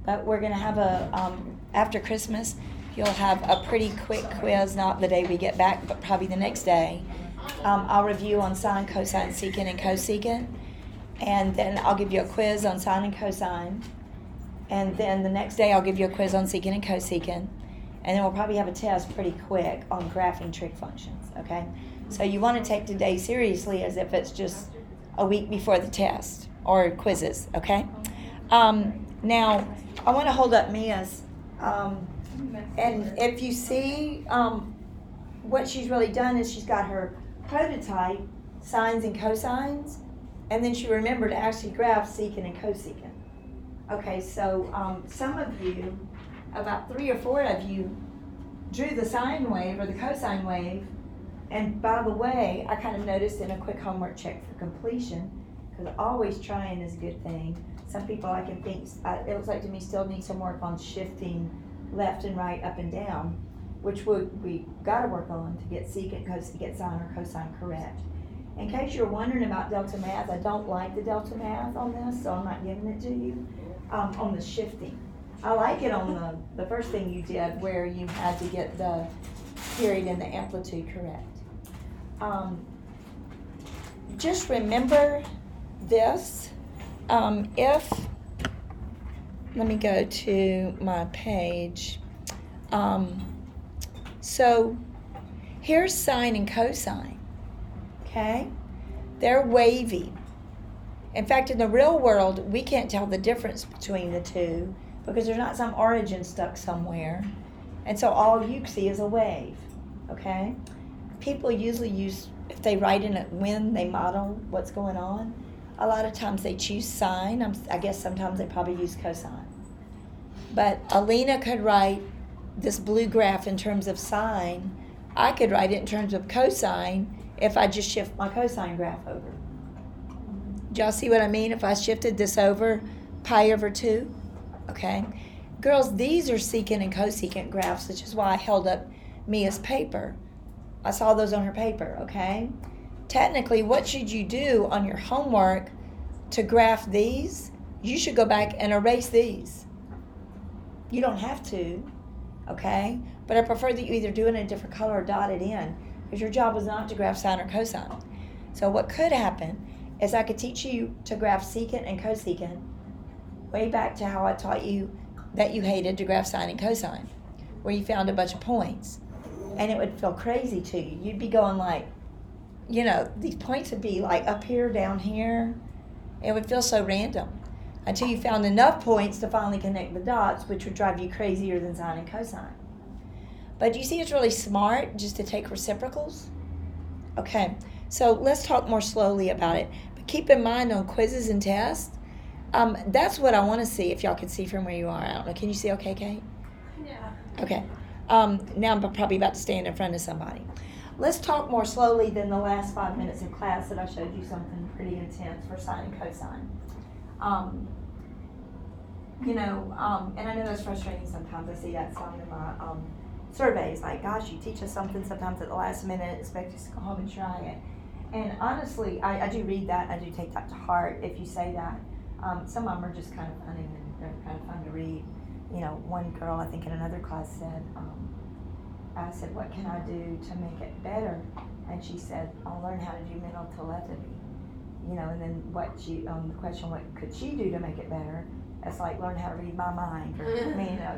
but we're going to have after Christmas, you'll have a pretty quick quiz, not the day we get back, but probably the next day. I'll review on sine, cosine, secant, and cosecant. And then I'll give you a quiz on sine and cosine. And then the next day I'll give you a quiz on secant and cosecant. And then we'll probably have a test pretty quick on graphing trig functions, okay? So you want to take today seriously as if it's just a week before the test or quizzes, okay? Now, I want to hold up Mia's. And if you see what she's really done is she's got her prototype, sines and cosines, and then she remembered to actually graph secant and cosecant. Okay, so some of you, about 3 or 4 of you, drew the sine wave or the cosine wave. And by the way, I kind of noticed in a quick homework check for completion, because always trying is a good thing. Some people I can think, it looks like to me, still need some work on shifting left and right, up and down, which we got to work on to get secant, get sine or cosine correct. In case you're wondering about delta math, I don't like the delta math on this, so I'm not giving it to you. On the shifting, I like it on the first thing you did, where you had to get the period and the amplitude correct. Just remember this. Let me go to my page. So here's sine and cosine, okay? They're wavy. In fact, in the real world, we can't tell the difference between the two because there's not some origin stuck somewhere. And so all you see is a wave, okay? People usually use, if they write in it when they model what's going on, a lot of times they choose sine. I guess sometimes they probably use cosine. But Alina could write this blue graph in terms of sine. I could write it in terms of cosine if I just shift my cosine graph over. Do y'all see what I mean? If I shifted this over, pi over 2, okay? Girls, these are secant and cosecant graphs, which is why I held up Mia's paper. I saw those on her paper, okay? Technically, what should you do on your homework to graph these? You should go back and erase these. You don't have to, okay? But I prefer that you either do it in a different color or dot it in, because your job is not to graph sine or cosine. So what could happen is I could teach you to graph secant and cosecant way back to how I taught you that you hated to graph sine and cosine, where you found a bunch of points. And it would feel crazy to you. You'd be going like, you know, these points would be like up here, down here. It would feel so random until you found enough points to finally connect the dots, which would drive you crazier than sine and cosine. But you see, it's really smart just to take reciprocals. Okay, so let's talk more slowly about it. But keep in mind on quizzes and tests, that's what I want to see, if y'all can see from where you are. I don't know. Can you see okay, Kate? Yeah. Okay. Now I'm probably about to stand in front of somebody. Let's talk more slowly than the last 5 minutes of class that I showed you something pretty intense for sine and cosine. And I know that's frustrating sometimes. I see that some in my surveys, like, gosh, you teach us something sometimes at the last minute, expect us to go home and try it. And honestly, I do read that, I do take that to heart if you say that. Some of them are just kind of funny and they're kind of fun to read. You know, one girl, I think in another class said, I said, what can I do to make it better? And she said, I'll learn how to do mental telepathy. You know, and then the question, what could she do to make it better? It's like, learn how to read my mind. Or, it's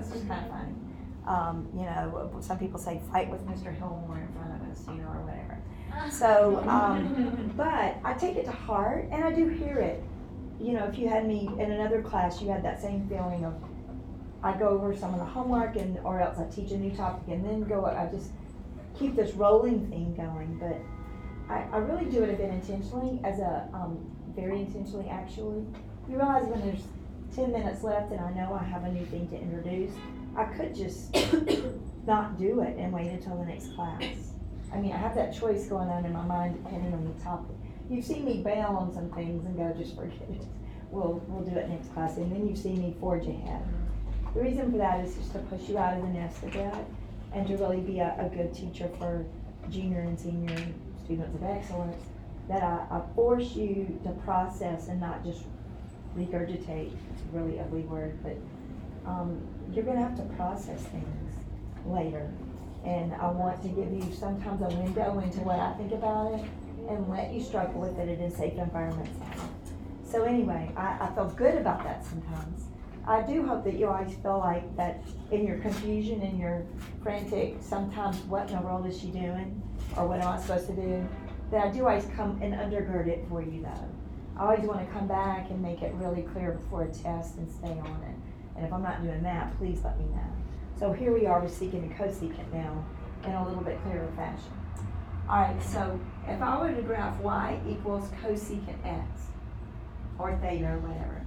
just kind of funny. Some people say, fight with Mr. Hillmore in front of us, or whatever. So, but I take it to heart, and I do hear it. If you had me in another class, you had that same feeling of, I go over some of the homework, or else I teach a new topic, and then I just keep this rolling thing going. But I really do it a bit intentionally, very intentionally actually. You realize when there's 10 minutes left and I know I have a new thing to introduce, I could just not do it and wait until the next class. I have that choice going on in my mind depending on the topic. You've seen me bail on some things and go, just forget it. We'll do it next class, and then you've seen me forge ahead. The reason for that is just to push you out of the nest a bit and to really be a good teacher for junior and senior students of excellence, that I force you to process and not just regurgitate. It's a really ugly word, but you're gonna have to process things later. And I want to give you sometimes a window into what I think about it and let you struggle with it in a safe environment. So anyway, I feel good about that sometimes. I do hope that you always feel like that in your confusion and your frantic, sometimes what in the world is she doing? Or what am I supposed to do? That I do always come and undergird it for you though. I always want to come back and make it really clear before a test and stay on it. And if I'm not doing that, please let me know. So here we are with secant and cosecant now in a little bit clearer fashion. All right, so if I were to graph y equals cosecant x, or theta or whatever,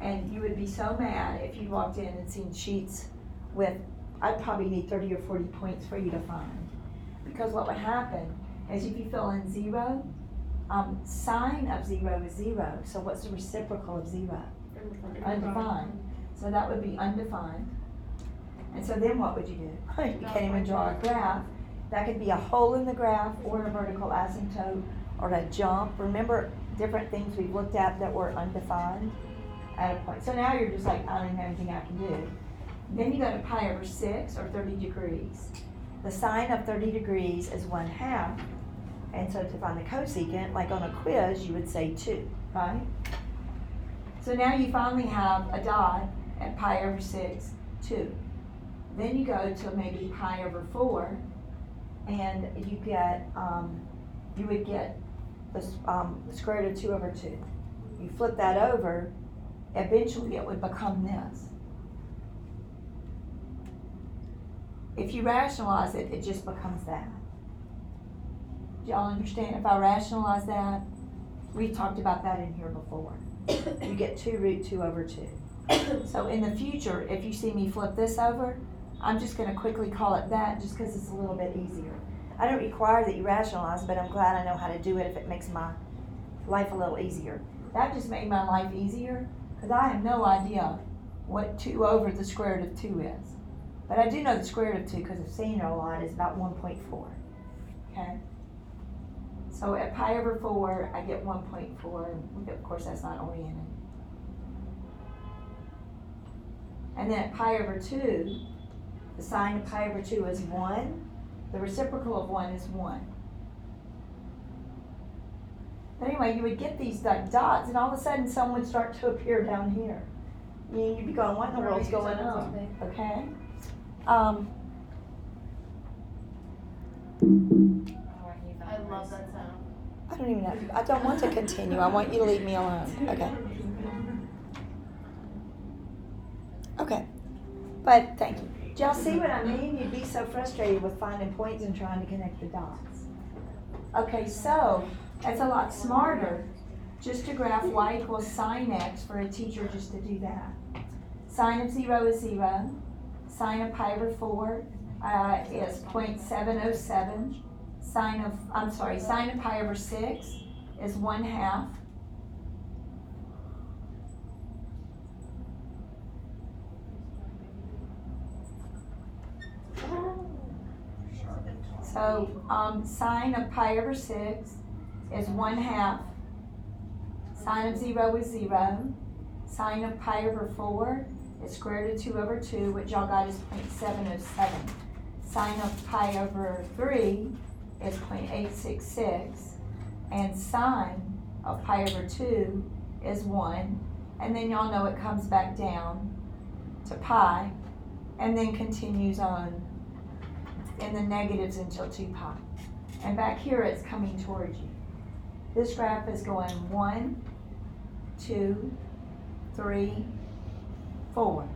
and you would be so mad if you walked in and seen sheets with, I'd probably need 30 or 40 points for you to find. Because what would happen is if you fill in 0, sine of 0 is 0. So what's the reciprocal of 0? Undefined. So that would be undefined. And so then what would you do? You can't even draw a graph. That could be a hole in the graph or a vertical asymptote or a jump. Remember different things we've looked at that were undefined at a point. So now you're just like, I don't even have anything I can do. Then you go to pi over 6 or 30 degrees. The sine of 30 degrees is 1/2. And so to find the cosecant, like on a quiz, you would say 2, right? So now you finally have a dot at pi over 6, 2. Then you go to maybe pi over 4, and you get, you would get the square root of 2 over 2. You flip that over, eventually it would become this. If you rationalize it, it just becomes that. Do y'all understand? If I rationalize that, we've talked about that in here before. You get 2 root 2 over 2. So in the future, if you see me flip this over, I'm just going to quickly call it that just because it's a little bit easier. I don't require that you rationalize, but I'm glad I know how to do it if it makes my life a little easier. That just made my life easier because I have no idea what 2 over the square root of 2 is. But I do know the square root of 2 because I've seen it a lot is about 1.4. Okay? So at pi over 4, I get 1.4. Of course, that's not oriented. And then at pi over 2, the sine of pi over 2 is 1. The reciprocal of 1 is 1. But anyway, you would get these like dots, and all of a sudden, some would start to appear down here. You'd be going, what in the world's going on? Okay? I love that sound. I don't even know. I don't want to continue. I want you to leave me alone. Okay. Okay. But thank you. Do y'all see what I mean? You'd be so frustrated with finding points and trying to connect the dots. Okay, so that's a lot smarter just to graph y equals sine x for a teacher just to do that. Sine of 0 is 0. Sine of pi over 4 is 0.707. Sine of pi over 6 is 1/2. So sine of pi over 6 is 1/2. Sine of 0 is 0. Sine of pi over 4 is square root of 2 over 2, which y'all got is 0.707. Sine of pi over 3 is 0.866. And sine of pi over 2 is 1. And then y'all know it comes back down to pi and then continues on in the negatives until 2 pi. And back here it's coming towards you. This graph is going 1, 2, 3, 4.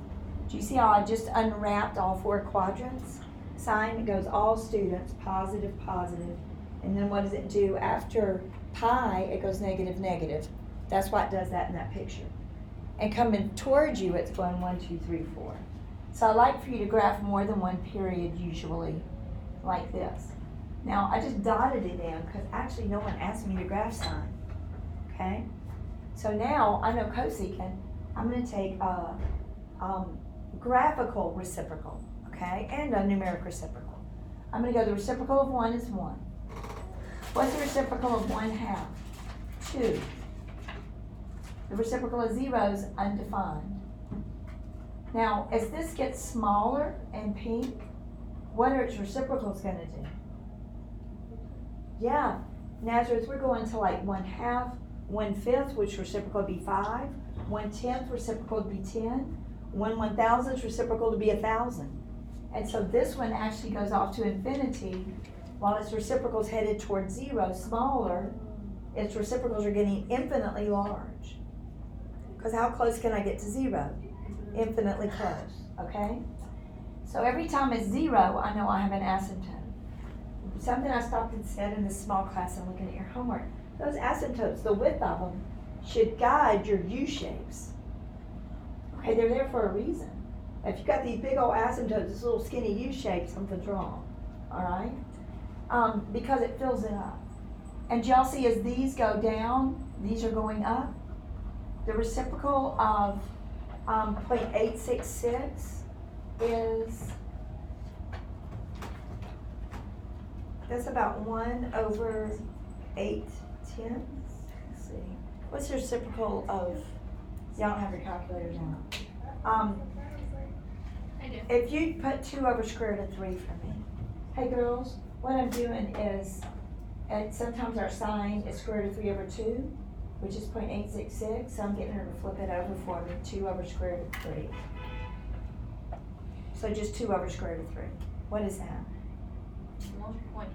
Do you see how I just unwrapped all 4 quadrants? Sine goes all students, positive, positive. And then what does it do? After pi, it goes negative, negative. That's why it does that in that picture. And coming towards you, it's going 1, 2, 3, 4. So I like for you to graph more than one period usually, like this. Now, I just dotted it in because actually no one asked me to graph sine, okay? So now I know cosecant. I'm going to take a graphical reciprocal, okay, and a numeric reciprocal. I'm going to go, the reciprocal of 1 is 1. What's the reciprocal of 1/2? 2. The reciprocal of 0 is undefined. Now, as this gets smaller and pink, what are its reciprocals gonna do? Yeah, Nazareth, we're going to like 1/2, 1/5, which reciprocal would be 5, 1/10 reciprocal would be 10, 1/1000th reciprocal would be 1,000. And so this one actually goes off to infinity, while its reciprocals headed towards 0, smaller, its reciprocals are getting infinitely large. Because how close can I get to 0? Infinitely close, okay? So every time it's 0, I know I have an asymptote. Something I stopped and said in this small class, I'm looking at your homework. Those asymptotes, the width of them, should guide your U-shapes. Okay, they're there for a reason. If you've got these big old asymptotes, this little skinny U-shape, something's wrong, all right? Because it fills it up. And y'all see as these go down, these are going up. The reciprocal of 0.866 is, that's about 1/810. Let's see. What's the reciprocal of, y'all don't have your calculators now. I do. If you put 2/√3 for me. Hey girls, what I'm doing is, and sometimes our sign is √3/2, which is 0.866, so I'm getting her to flip it over for me, 2/√3. So just 2/√3. What is that? 1.9.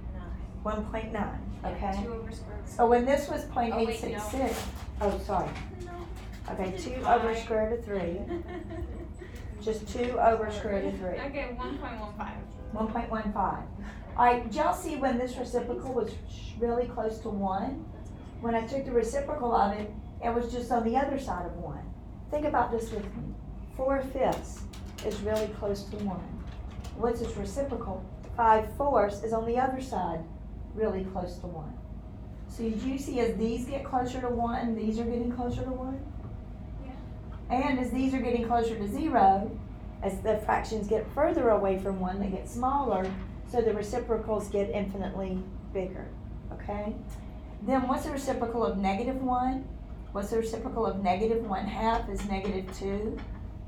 1.9, okay? 2/√3. So when this was Oh, wait, no. 0.866, oh, sorry. Okay, 2/√3, just 2/√3. Okay, 1.15. 1.15. All right, did y'all see when this reciprocal was really close to 1? When I took the reciprocal of it, it was just on the other side of 1. Think about this with me. 4/5 is really close to 1. What's its reciprocal? 5/4 is on the other side, really close to 1. So did you see as these get closer to 1, these are getting closer to 1? Yeah. And as these are getting closer to 0, as the fractions get further away from 1, they get smaller, so the reciprocals get infinitely bigger, okay? Then what's the reciprocal of -1? What's the reciprocal of -1/2 is -2.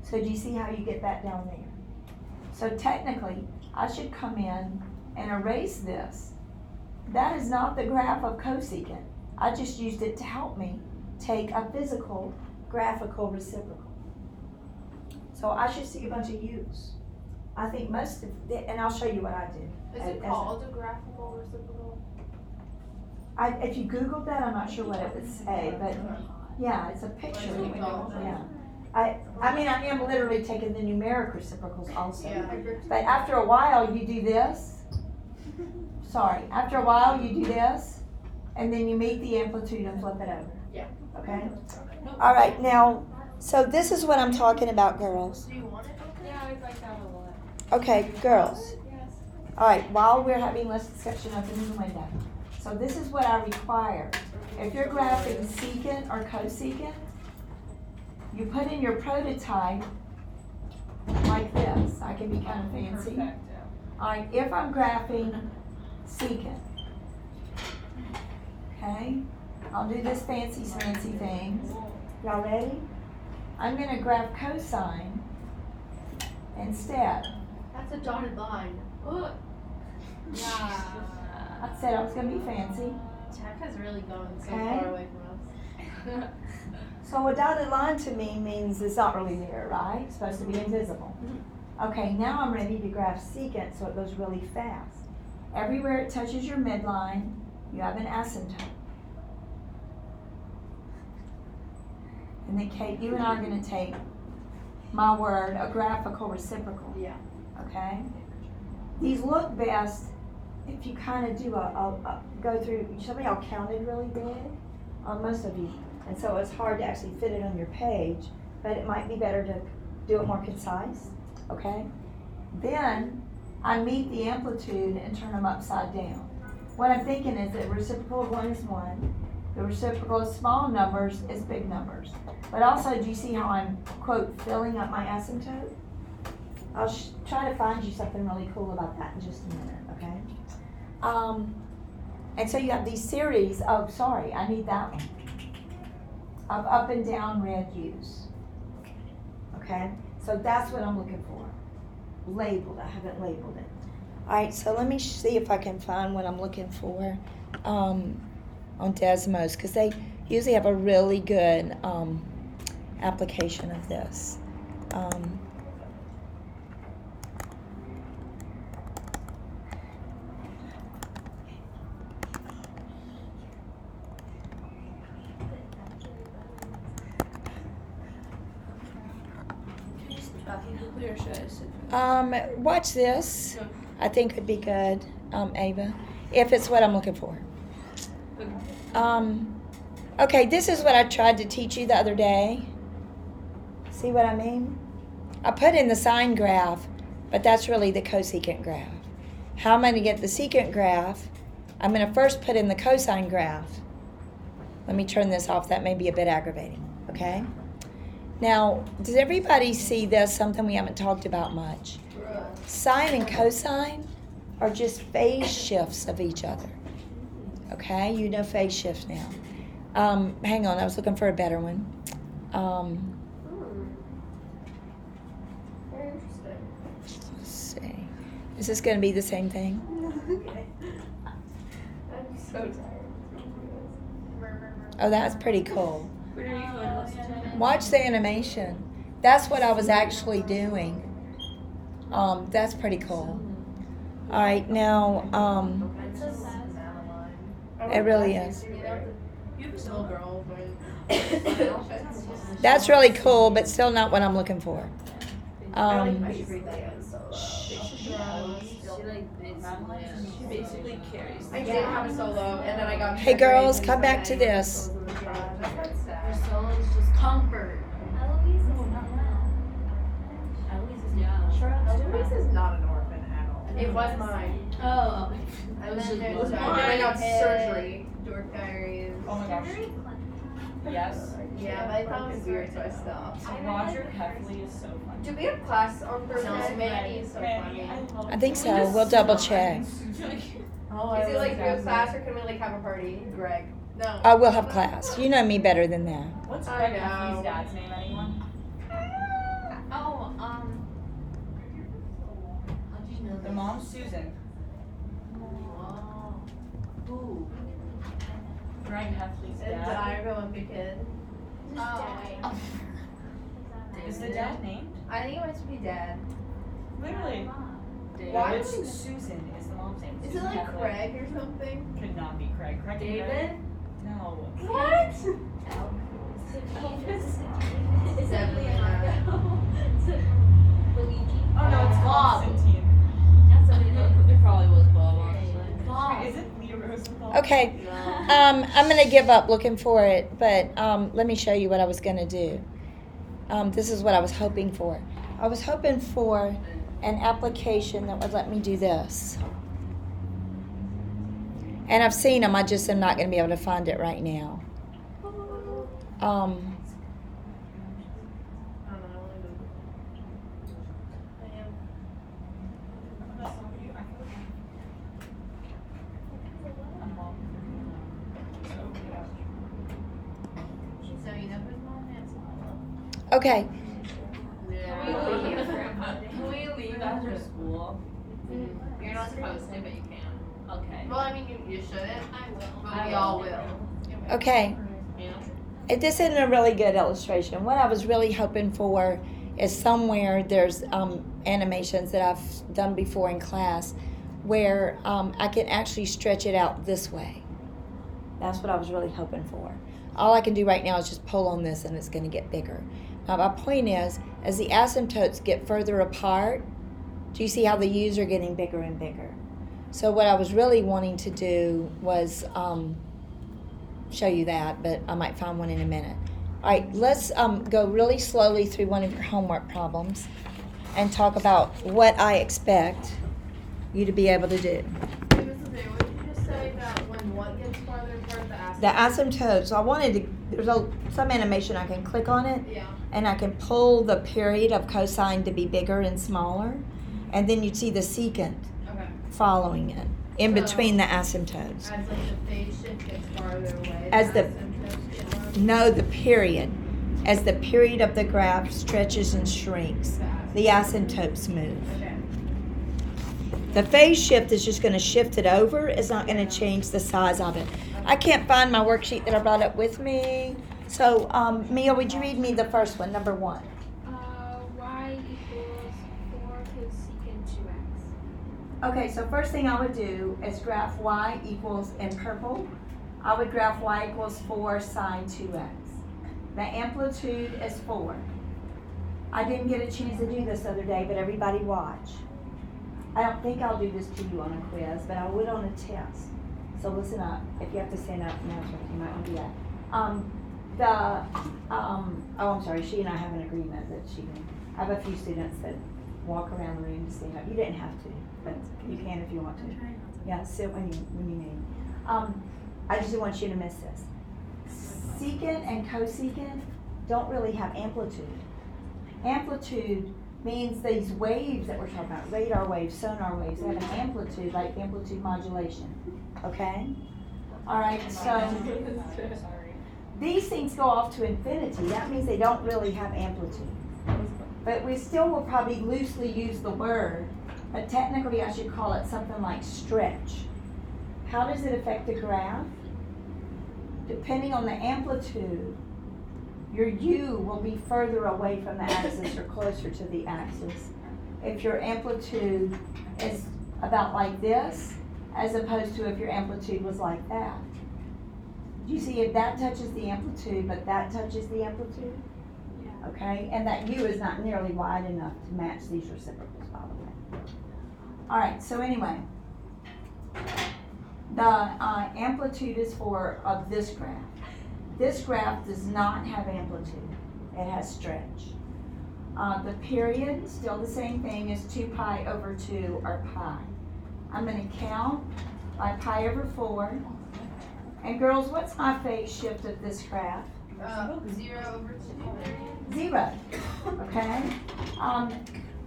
So do you see how you get that down there? So technically, I should come in and erase this. That is not the graph of cosecant. I just used it to help me take a physical graphical reciprocal. So I should see a bunch of U's. I think most of and I'll show you what I did. Is it called a graphical reciprocal? If you Googled that, I'm not sure what it would say, but yeah, it's a picture. Yeah. I mean, I am literally taking the numeric reciprocals also. Yeah. But after a while, you do this. Sorry. After a while, you do this, and then you meet the amplitude and flip it over. Yeah. Okay? All right, now, so this is what I'm talking about, girls. Do you want it? Yeah, I like that a lot. Okay, girls. Yes. All right, while we're having less discussion, open the window. So this is what I require. If you're graphing secant or cosecant, you put in your prototype like this. I can be kind of fancy. Perfect. All right, if I'm graphing secant, okay, I'll do this fancy thing. Y'all ready? I'm gonna graph cosine instead. That's a dotted line. Ugh. Yeah. I said I was gonna be fancy. Tech is really going so Okay. far away from us. So a dotted line to me means it's not really there, right? It's supposed to be invisible. Okay, now I'm ready to graph secant, so it goes really fast. Everywhere it touches your midline, you have an asymptote. And then Kate, you and I are gonna take, my word, a graphical reciprocal, Yeah. okay? These look best if you kind of do go through, some of y'all counted really big, most of you. And so it's hard to actually fit it on your page, but it might be better to do it more concise, okay? Then I meet the amplitude and turn them upside down. What I'm thinking is that reciprocal of 1 is 1. The reciprocal of small numbers is big numbers. But also, do you see how I'm, quote, filling up my asymptote? I'll try to find you something really cool about that in just a minute, okay? And so you have these series of, sorry, I need that one, of up and down red U's, okay? So that's what I'm looking for. Labeled. I haven't labeled it. All right, so let me see if I can find what I'm looking for on Desmos, because they usually have a really good application of this. Watch this. I think would be good, Ava, if it's what I'm looking for. Okay, this is what I tried to teach you the other day. See what I mean? I put in the sine graph, but that's really the cosecant graph. How am I going to get the secant graph? I'm going to first put in the cosine graph. Let me turn this off. That may be a bit aggravating, okay? Now, does everybody see this, something we haven't talked about much? Sine and cosine are just phase shifts of each other. Okay, you know phase shifts now. Hang on, I was looking for a better one. Very interesting. Let's see. Is this going to be the same thing? I'm so tired. Oh, that's pretty cool. Where are you going to listen to? Watch the animation. That's what I was actually doing. That's pretty cool. All right, now, it really is. You have a little girl That's really cool, but still not what I'm looking for. She basically carries. I did have a solo, and then I got. Hey girls, come back to this. Her solo is just comfort. Eloise is not an orphan at all. It was mine. Oh, And then It there's was then mine. I got surgery. Dork Diaries. Oh my gosh. Yes. Yeah, but I thought it was weird, so I stopped. Roger Heffley is so funny. Do we have class on Thursday? Manny So funny. I think so. We'll double check. Oh, Is it like real class or can we like have a party? Greg. No. I will have class. You know me better than that. What's I Greg know. Heffley's dad's name, anyone? oh, how do you know The mom's Susan. Who? Greg Heffley's And dad. I go with the kid. Oh. Is the dad named? I think it must be dad. Literally. Why It's would- Susan is the mom's name. Is it Susan like Heffley. Craig or something? Could not be Craig. Craig and Greg? David? No. What? Is that Leonardo? Luigi? Oh no, it's Bob. Constantine. That's what it probably was Bob, honestly. Bob. Wait, is it Lee Rosenthal? Okay. I'm going to give up looking for it, but let me show you what I was going to do. This is what I was hoping for. I was hoping for an application that would let me do this. And I've seen them, I just am not going to be able to find it right now. I don't know. I am. So you know whose mom is? Okay. Can we leave after school? You're not supposed to, but you can. Okay. Well, I mean, you shouldn't, I will. but we all will. Okay. Yeah. This isn't a really good illustration. What I was really hoping for is somewhere there's animations that I've done before in class where I can actually stretch it out this way. That's what I was really hoping for. All I can do right now is just pull on this and it's going to get bigger. Now my point is, as the asymptotes get further apart, do you see how the U's are getting bigger and bigger? So what I was really wanting to do was show you that, but I might find one in a minute. All right, let's go really slowly through one of your homework problems and talk about what I expect you to be able to do. Hey, Mrs. A, what did you just say about when what gets farther apart, the asymptote? The asymptotes, I wanted to, there's some animation I can click on it Yeah. and I can pull the period of cosine to be bigger and smaller, and then you'd see the secant Okay. following it in So- between the asymptotes. As like the phase shift gets farther away, As the- asymptotes get farther. No, the period. as the period of the graph stretches and shrinks. The asymptotes move. The phase shift is just going to shift it over. It's not going to change the size of it. I can't find my worksheet that I brought up with me. So, Mia, would you read me the first one, number 1? Y equals 4 cosecant 2x. Okay, so first thing I would do is graph y equals, in purple, I would graph y equals 4 sine 2x. The amplitude is 4. I didn't get a chance to do this the other day, but everybody watch. I don't think I'll do this to you on a quiz, but I would on a test. So listen up. If you have to stand up and answer, you might want to do that. I'm sorry, she and I have an agreement that I have a few students that walk around the room to stand up. You didn't have to, but you can if you want to. Yeah, sit when you need. I just didn't want you to miss this. Secant and cosecant don't really have amplitude. Amplitude means these waves that we're talking about, radar waves, sonar waves, they have an amplitude, like amplitude modulation. Okay? All right, so these things go off to infinity. That means they don't really have amplitude. But we still will probably loosely use the word, but technically I should call it something like stretch. How does it affect the graph? Depending on the amplitude, your U will be further away from the axis or closer to the axis. If your amplitude is about like this, as opposed to if your amplitude was like that. Do you see if that touches the amplitude, but that touches the amplitude? Yeah. Okay, and that U is not nearly wide enough to match these reciprocals, by the way. All right, so anyway, the amplitude is of this graph. This graph does not have amplitude. It has stretch. The period, still the same thing as 2 pi over 2 or pi. I'm going to count by pi over 4. And girls, what's my phase shift of this graph? 0 over 2. 0. Okay?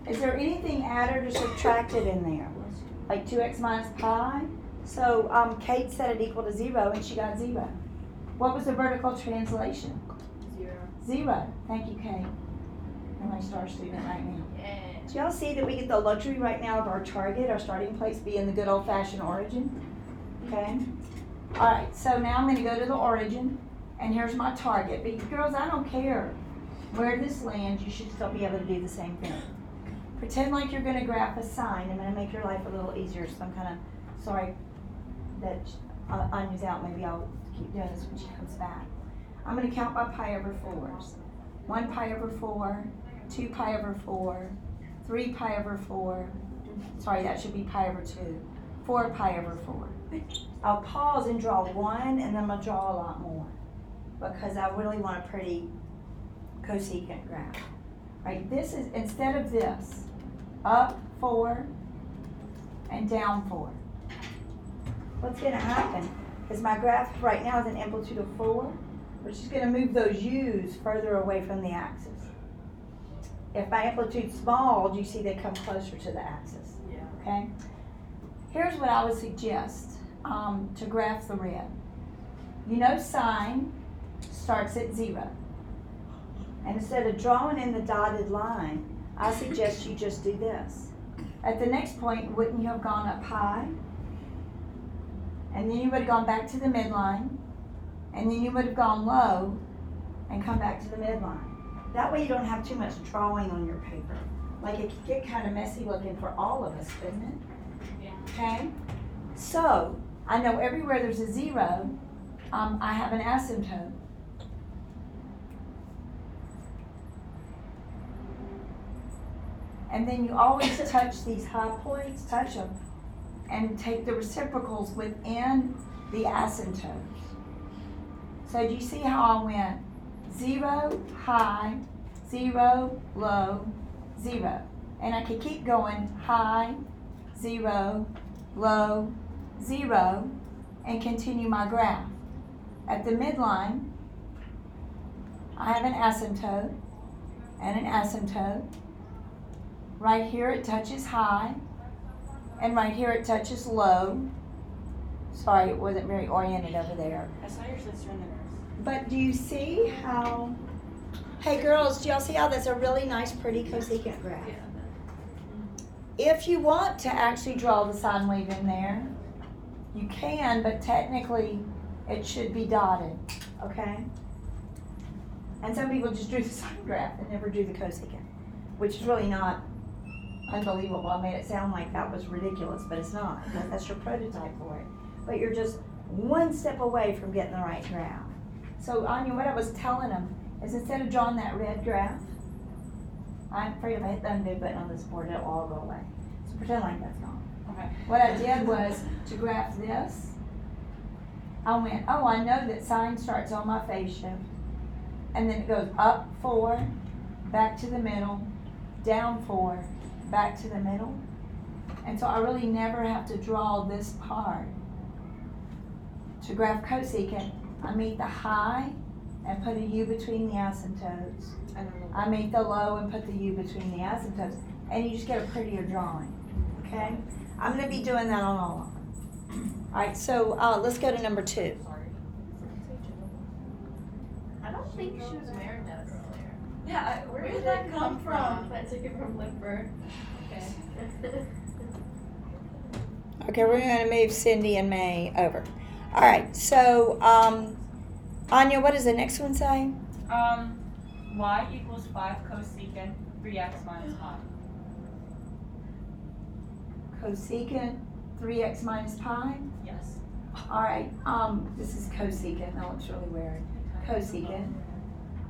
Is there anything added or subtracted in there? Like 2x minus pi? So Kate set it equal to 0 and she got 0. What was the vertical translation? 0. Thank you, Kate. You're my star student right now. Yeah. Do y'all see that we get the luxury right now of our target, our starting place being the good old-fashioned origin? Okay? All right, so now I'm going to go to the origin, and here's my target. But girls, I don't care where this lands, you should still be able to do the same thing. Pretend like you're going to graph a sine. I'm going to make your life a little easier, so I'm kind of sorry that Anya's out. Maybe I'll keep doing this when she comes back. I'm going to count by pi over 4s. 1 pi over 4, 2 pi over 4, 3 pi over 4, sorry, that should be pi over 2, 4 pi over 4. I'll pause and draw 1, and then I'm going to draw a lot more because I really want a pretty cosecant graph. Right, this is, instead of this, up 4 and down 4. What's going to happen is my graph right now is an amplitude of 4, which is going to move those U's further away from the axis. If my amplitude's small, do you see they come closer to the axis? Yeah. Okay? Here's what I would suggest to graph the red. You know sine starts at 0. And instead of drawing in the dotted line, I suggest you just do this. At the next point, wouldn't you have gone up high? And then you would have gone back to the midline. And then you would have gone low and come back to the midline. That way you don't have too much drawing on your paper. Like it could get kind of messy looking for all of us, couldn't it? Yeah. Okay? So, I know everywhere there's a 0, I have an asymptote. And then you always touch these high points, touch them, and take the reciprocals within the asymptotes. So do you see how I went 0, high, 0, low, 0. And I could keep going high, 0, low, 0, and continue my graph. At the midline, I have an asymptote and an asymptote. Right here it touches high, and right here it touches low. Sorry, it wasn't very oriented over there. I saw your sister in the nurse. But do you see how Hey girls, do y'all see how that's a really nice, pretty cosecant graph? If you want to actually draw the sine wave in there, you can, but technically it should be dotted, okay? And some people just drew the sine graph and never drew the cosecant, which is really not unbelievable. I made it sound like that was ridiculous, but it's not. That's your prototype for it. But you're just one step away from getting the right graph. So Anya, what I was telling them is instead of drawing that red graph, I'm afraid if I hit the undo button on this board, it'll all go away. So pretend like that's gone. Okay. What I did was to graph this, I went, oh, I know that sine starts on my phase shift, and then it goes up 4, back to the middle, down 4, back to the middle. And so I really never have to draw this part. To graph cosecant, I meet the high and put a U between the asymptotes. I make the low and put the U between the asymptotes, and you just get a prettier drawing, okay? I'm gonna be doing that on all of them. All right, so let's go to number 2. I don't think she was wearing that earlier. Yeah, where did that come from? I took it from Lipper. Okay. Okay, we're gonna move Cindy and May over. All right, so Anya, what does the next one say? Y equals 5 cosecant 3x minus pi. Cosecant 3x minus pi. Yes. All right, this is cosecant. That looks really weird. Cosecant.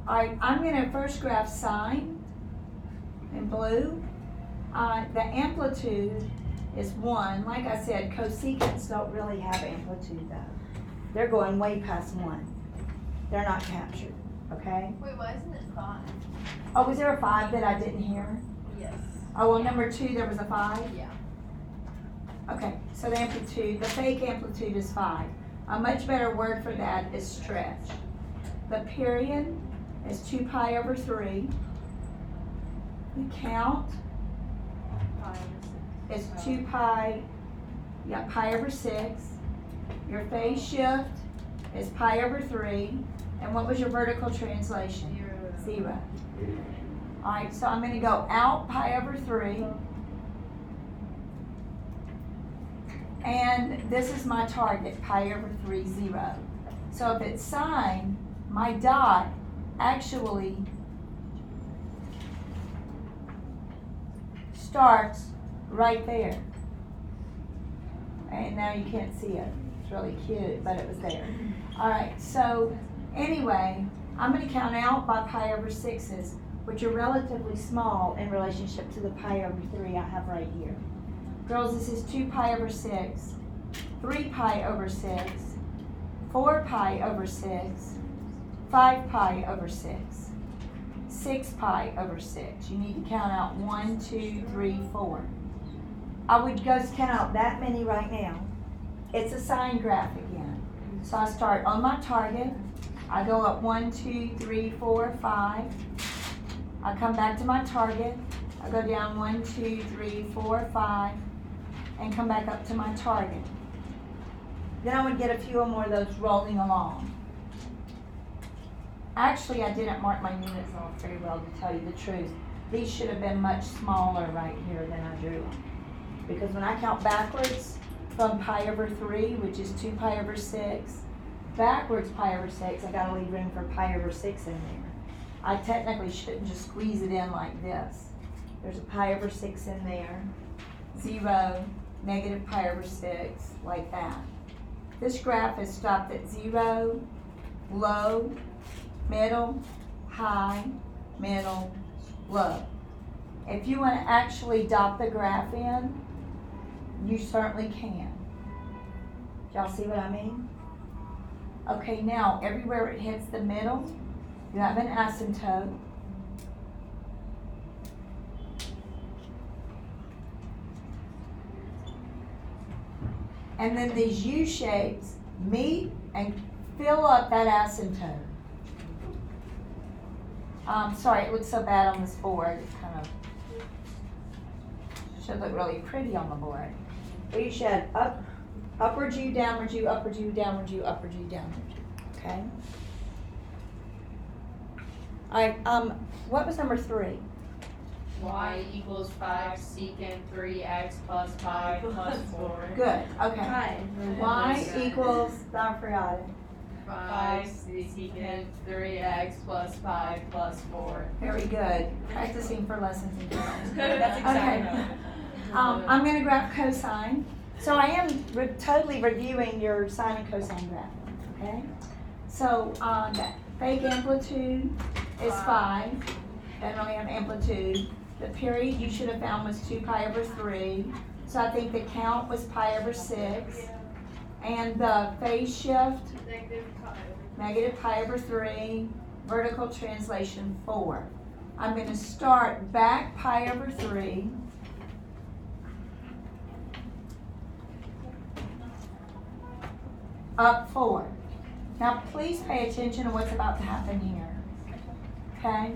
All right, I'm gonna first graph sine in blue. The amplitude is 1. Like I said, cosecants don't really have amplitude though. They're going way past 1. They're not captured, okay? Wait, why isn't it 5? Oh, was there a 5 that I didn't hear? Yes. Oh, well, number 2, there was a 5? Yeah. Okay, so the amplitude, the fake amplitude is 5. A much better word for that is stretch. The period is 2 pi over 3. The count is 2 pi, pi over 6. Your phase shift is pi over 3. And what was your vertical translation? 0. All right, so I'm going to go out pi over 3. And this is my target, pi over 3, 0. So if it's sine, my dot actually starts right there. And now you can't see it. It's really cute, but it was there. All right, so anyway, I'm going to count out by pi over 6's, which are relatively small in relationship to the pi over 3 I have right here. Girls, this is 2 pi over 6, 3 pi over 6, 4 pi over 6, 5 pi over 6, 6 pi over 6. You need to count out 1, 2, 3, 4. I would go count out that many right now. It's a sine graph again. So I start on my target. I go up 1, 2, 3, 4, 5. I come back to my target. I go down 1, 2, 3, 4, 5, and come back up to my target. Then I would get a few more of those rolling along. Actually, I didn't mark my units off very well, to tell you the truth. These should have been much smaller right here than I drew them. Because when I count backwards from pi over 3, which is 2 pi over 6, backwards pi over 6, I gotta leave room for pi over 6 in there. I technically shouldn't just squeeze it in like this. There's a pi over 6 in there, 0, negative pi over 6, like that. This graph is stopped at 0, low, middle, high, middle, low. If you want to actually dot the graph in, you certainly can. Y'all see what I mean? Okay, now everywhere it hits the middle, you have an asymptote. And then these U shapes meet and fill up that asymptote. Sorry, it looks so bad on this board. It kind of should look really pretty on the board. But you should upward U, downward U, upward U, downward U, upward U, downward U. Okay? Alright, what was number 3? Y equals 5 secant 3x plus 5 plus 4. Good, okay. Hi. Y equals, I forgot it. 5 secant 3x plus 5 plus 4. Very good. Practicing for lessons in class. That's exactly Okay. right. I'm gonna graph cosine. So I am totally reviewing your sine and cosine graph, okay? So, that fake amplitude is 5. Doesn't really have amplitude. The period you should have found was 2 pi over 3. So I think the count was pi over 6. And the phase shift, negative pi over 3. Vertical translation 4. I'm going to start back pi over 3. Up 4. Now please pay attention to what's about to happen here. Okay?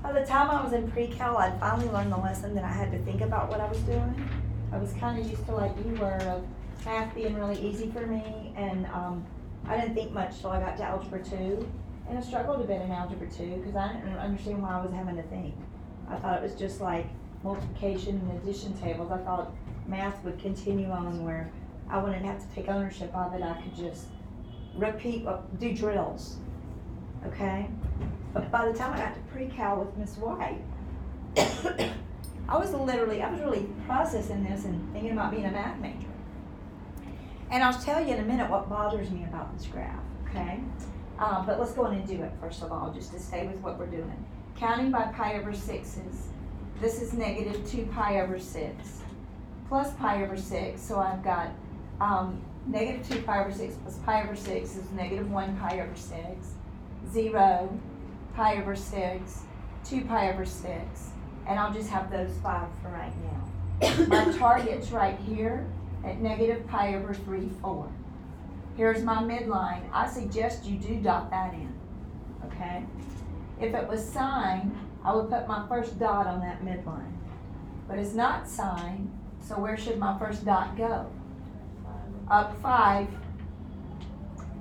By the time I was in pre-cal, I'd finally learned the lesson that I had to think about what I was doing. I was kind of used to, like you were, of math being really easy for me, and I didn't think much till I got to Algebra 2. And I struggled a bit in Algebra 2 because I didn't understand why I was having to think. I thought it was just like multiplication and addition tables. I thought math would continue on where I wouldn't have to take ownership of it. I could just repeat, do drills, okay? But by the time I got to pre-cal with Miss White, I was really processing this and thinking about being a math major. And I'll tell you in a minute what bothers me about this graph, okay? But let's go on and do it first of all, just to stay with what we're doing. Counting by pi over 6's, this is negative 2 pi over 6 plus pi over 6, so I've got negative 2 pi over 6 plus pi over 6 is negative 1 pi over 6, 0, pi over 6, 2 pi over 6, and I'll just have those 5 for right now. My target's right here at negative pi over 3, 4. Here's my midline. I suggest you do dot that in, okay? If it was sine, I would put my first dot on that midline. But it's not sine, so where should my first dot go? Up 5,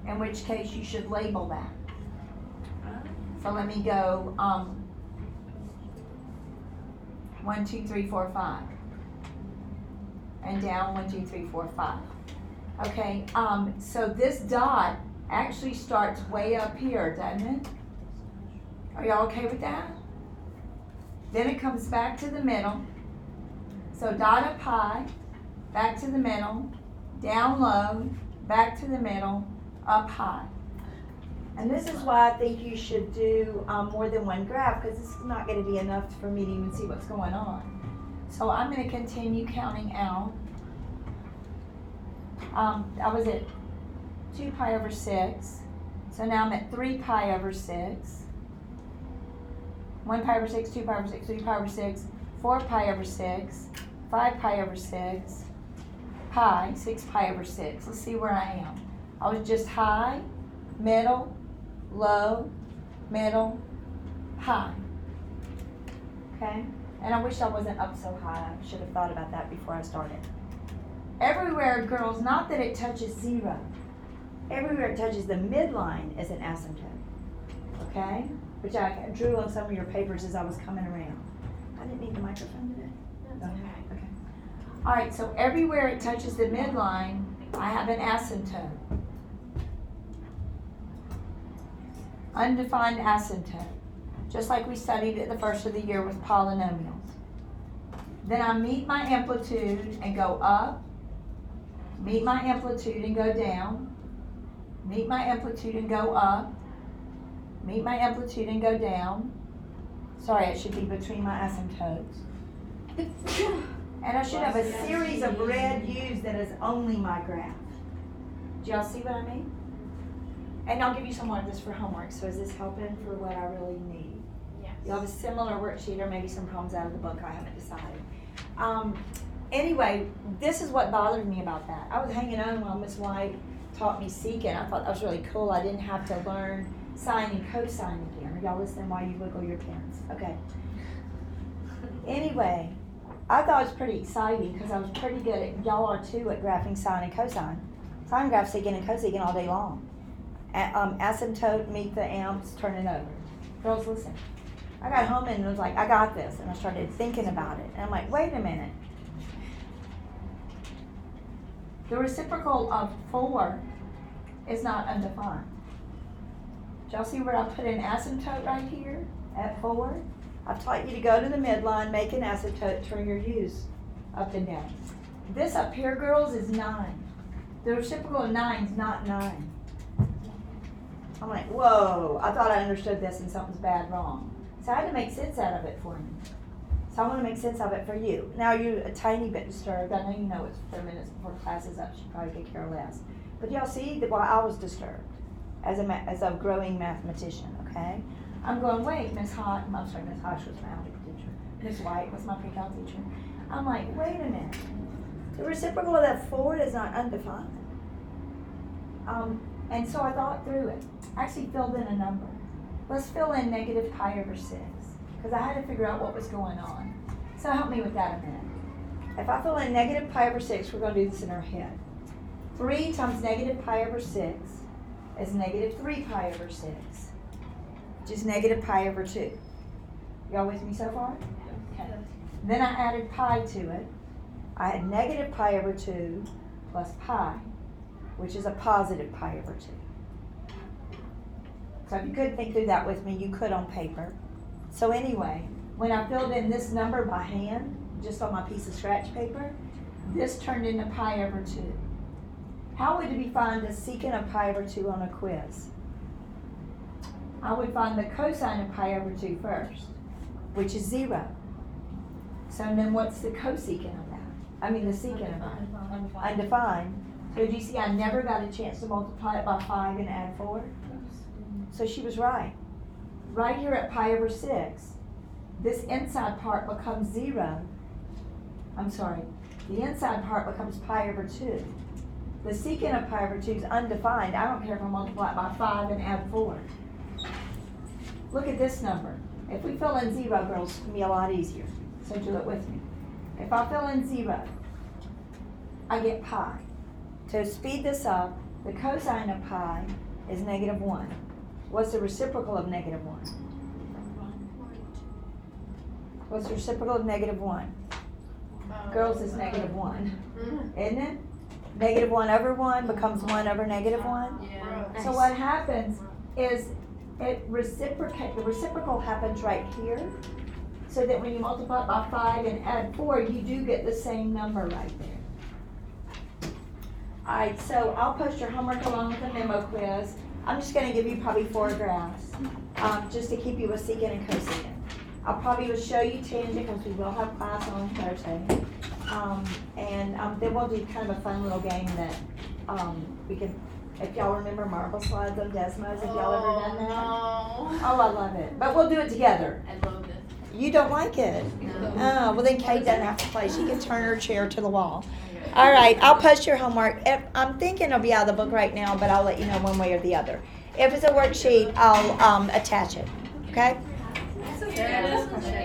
in which case you should label that. So let me go 1, 2, 3, 4, 5. And down 1, 2, 3, 4, 5. Okay, so this dot actually starts way up here, doesn't it? Are y'all okay with that? Then it comes back to the middle. So dot of pi, back to the middle, down low, back to the middle, up high. And this is why I think you should do more than one graph, because this is not going to be enough for me to even see what's going on. So I'm going to continue counting out. I was at 2 pi over 6. So now I'm at 3 pi over 6. 1 pi over 6, 2 pi over 6, 3 pi over 6, 4 pi over 6, 5 pi over 6, pi, 6 pi over 6. Let's see where I am. I was just high, middle, low, middle, high. Okay? And I wish I wasn't up so high. I should have thought about that before I started. Everywhere, girls, not that it touches 0. Everywhere it touches the midline is an asymptote. Okay? Which I drew on some of your papers as I was coming around. I didn't need the microphone today. That's okay. Okay. All right, so everywhere it touches the midline, I have an asymptote. Undefined asymptote. Just like we studied at the first of the year with polynomials. Then I meet my amplitude and go up. Meet my amplitude and go down. Meet my amplitude and go up. Meet my amplitude and go down. Sorry, it should be between my asymptotes. And I should have a series of red U's that is only my graph. Do y'all see what I mean? And I'll give you some more of this for homework. So is this helping for what I really need? Yes. You'll have a similar worksheet or maybe some problems out of the book. I haven't decided. Anyway, this is what bothered me about that. I was hanging on while Miss White taught me secant. I thought that was really cool. I didn't have to learn sine and cosine again. Are y'all listening while you wiggle your pens? Okay. Anyway, I thought it was pretty exciting because I was pretty good at, y'all are too, at graphing sine and cosine. Sine graphs secant and cosecant all day long. asymptote, meet the amps, turn it over. Girls, listen. I got home and was like, I got this. And I started thinking about it. And I'm like, wait a minute. The reciprocal of 4 is not undefined. Did y'all see where I put an asymptote right here at 4? I've taught you to go to the midline, make an asymptote, turn your U's up and down. This up here, girls, is 9. The reciprocal of 9 is not 9. I'm like, whoa, I thought I understood this and something's bad wrong. So I had to make sense out of it for me. So I want to make sense of it for you. Now you're a tiny bit disturbed. I know you know it's 4 minutes before class is up. She probably could care less. But y'all see that why I was disturbed as a growing mathematician, okay? I'm going, wait, Miss Hodge, I'm sorry, Miss Hodge was my algebra teacher. Miss White was my pre-cal teacher. I'm like, wait a minute. The reciprocal of that 4 is not undefined. And so I thought through it. I actually filled in a number. Let's fill in negative pi over 6, because I had to figure out what was going on. So help me with that a minute. If I fill in negative pi over 6, we're going to do this in our head. 3 times negative pi over 6 is negative 3 pi over 6, which is negative pi over 2. Y'all with me so far? Okay. Then I added pi to it. I had negative pi over 2 plus pi, which is a positive pi over 2. So if you couldn't think through that with me, you could on paper. So anyway, when I filled in this number by hand, just on my piece of scratch paper, this turned into pi over 2. How would we find the secant of pi over 2 on a quiz? I would find the cosine of pi over 2 first, which is 0. So then what's the cosecant of that? I mean the secant of that? Undefined. So do you see I never got a chance to multiply it by 5 and add 4? So she was right. Right here at pi over 6, this inside part becomes 0. I'm sorry, the inside part becomes pi over 2. The secant of pi over 2 is undefined. I don't care if I multiply it by 5 and add 4. Look at this number. If we fill in 0, girls, it's going to be a lot easier. So do it with me. If I fill in 0, I get pi. To speed this up, the cosine of pi is negative 1. What's the reciprocal of negative 1? What's the reciprocal of negative 1? Girls, is negative 1. Isn't it? Negative 1 over 1 becomes 1 over negative 1. Yeah. So what happens is the reciprocal happens right here. So that when you multiply it by 5 and add 4, you do get the same number right there. Alright, so I'll post your homework along with the memo quiz. I'm just going to give you probably 4 graphs, just to keep you with secant and cosecant. I'll probably will show you tangent because we will have class on Thursday. Then we'll do kind of a fun little game that we can, if y'all remember marble slides on Desmos, have y'all ever done that? No. Oh, I love it. But we'll do it together. I love it. You don't like it? No. Oh, well then Kate doesn't have to play. She can turn her chair to the wall. All right, I'll post your homework. I'm thinking it'll be out of the book right now, but I'll let you know one way or the other. If it's a worksheet, I'll attach it. Okay? That's okay.